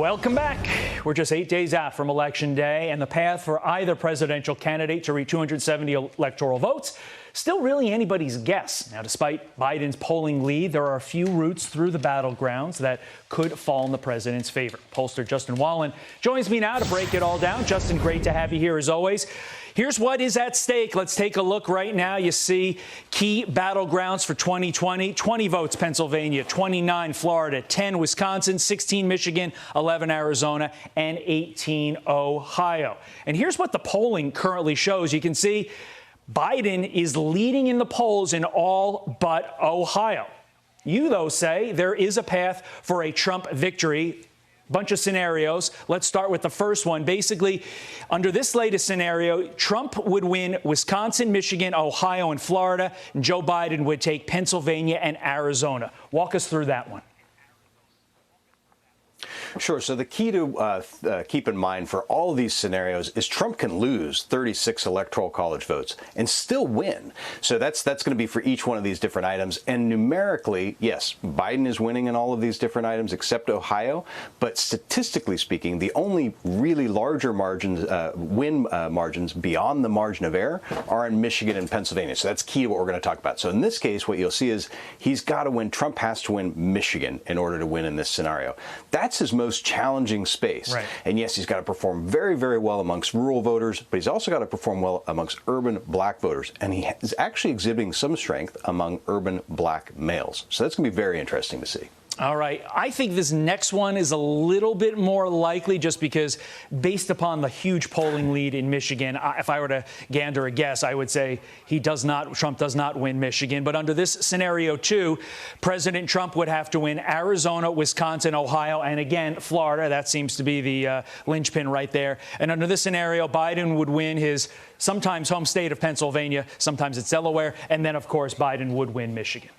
Welcome back. We're just 8 days out from Election Day, and the path for either presidential candidate to reach 270 electoral votes still really anybody's guess. Now, despite Biden's polling lead, there are a few routes through the battlegrounds that could fall in the president's favor. Pollster Justin Wallin joins me now to break it all down. Justin, great to have you here as always. Here's what is at stake. Let's take a look right now. You see key battlegrounds for 2020. 20 votes, Pennsylvania, 29, Florida, 10, Wisconsin, 16, Michigan, 11, Arizona, and 18, Ohio. And here's what the polling currently shows. You can see Biden is leading in the polls in all but Ohio. You, though, say there is a path for a Trump victory. Bunch of scenarios. Let's start with the first one. Basically, under this latest scenario, Trump would win Wisconsin, Michigan, Ohio, and Florida, and Joe Biden would take Pennsylvania and Arizona. Walk us through that one. Sure. So the key to keep in mind for all of these scenarios is Trump can lose 36 electoral college votes and still win. So that's going to be for each one of these different items. And numerically, yes, Biden is winning in all of these different items except Ohio. But statistically speaking, the only really larger margins, win margins beyond the margin of error are in Michigan and Pennsylvania. So that's key to what we're going to talk about. So in this case, what you'll see is he's got to win. Trump has to win Michigan in order to win in this scenario. That's his most challenging space. Right. And yes, he's got to perform very, very well amongst rural voters, but he's also got to perform well amongst urban black voters. And he is actually exhibiting some strength among urban black males. So that's going to be very interesting to see. All right. I think this next one is a little bit more likely just because based upon the huge polling lead in Michigan, if I were to gander a guess, I would say Trump does not win Michigan. But under this scenario, too, President Trump would have to win Arizona, Wisconsin, Ohio, and again, Florida. That seems to be the linchpin right there. And under this scenario, Biden would win his sometimes home state of Pennsylvania, sometimes it's Delaware, and then, of course, Biden would win Michigan.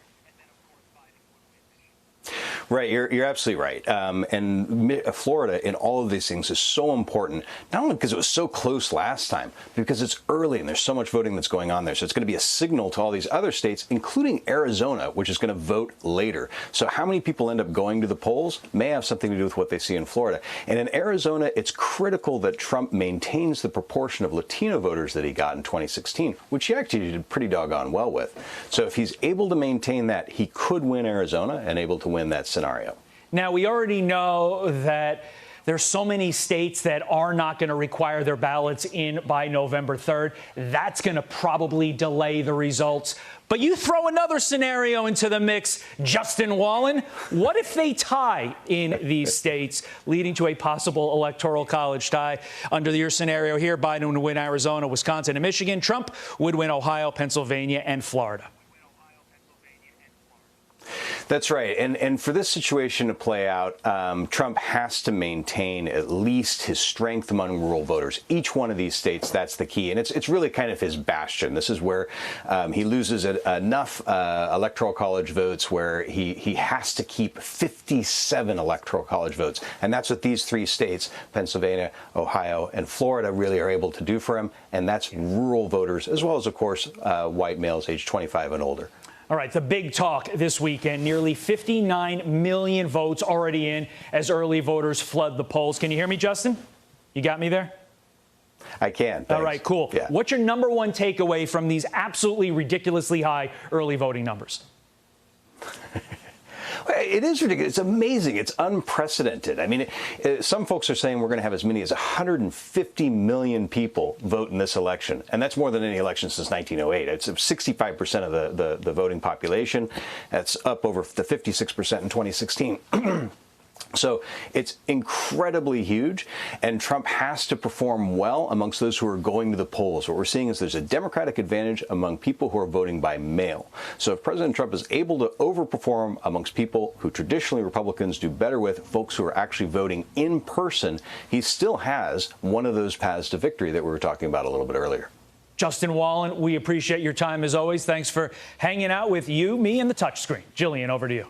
Right, you're absolutely right. And Florida in all of these things is so important, not only because it was so close last time, but because it's early and there's so much voting that's going on there. So it's going to be a signal to all these other states, including Arizona, which is going to vote later. So how many people end up going to the polls may have something to do with what they see in Florida. And in Arizona, it's critical that Trump maintains the proportion of Latino voters that he got in 2016, which he actually did pretty doggone well with. So if he's able to maintain that, he could win Arizona and able to win that scenario. Now, we already know that there's so many states that are not going to require their ballots in by November 3rd. That's going to probably delay the results. But you throw another scenario into the mix, Justin Wallin. What if they tie in these states, leading to a possible electoral college tie? Under your scenario here, Biden would win Arizona, Wisconsin, and Michigan. Trump would win Ohio, Pennsylvania, and Florida. That's right. And for this situation to play out, Trump has to maintain at least his strength among rural voters. Each one of these states, that's the key. And it's really kind of his bastion. This is where he loses enough electoral college votes where he has to keep 57 electoral college votes. And that's what these three states, Pennsylvania, Ohio, and Florida, really are able to do for him. And that's rural voters, as well as, of course, white males age 25 and older. All right, the big talk this weekend, nearly 59 million votes already in as early voters flood the polls. Can you hear me, Justin? You got me there? I can. Thanks. All right, cool. Yeah. What's your number one takeaway from these absolutely ridiculously high early voting numbers? It is ridiculous. It's amazing. It's unprecedented. I mean, some folks are saying we're going to have as many as 150 million people vote in this election. And that's more than any election since 1908. It's 65% of the voting population. That's up over the 56% in 2016. So it's incredibly huge, and Trump has to perform well amongst those who are going to the polls. What we're seeing is there's a Democratic advantage among people who are voting by mail. So if President Trump is able to overperform amongst people who traditionally Republicans do better with, folks who are actually voting in person, he still has one of those paths to victory that we were talking about a little bit earlier. Justin Wallin, we appreciate your time as always. Thanks for hanging out with you, me, and the touchscreen. Jillian, over to you.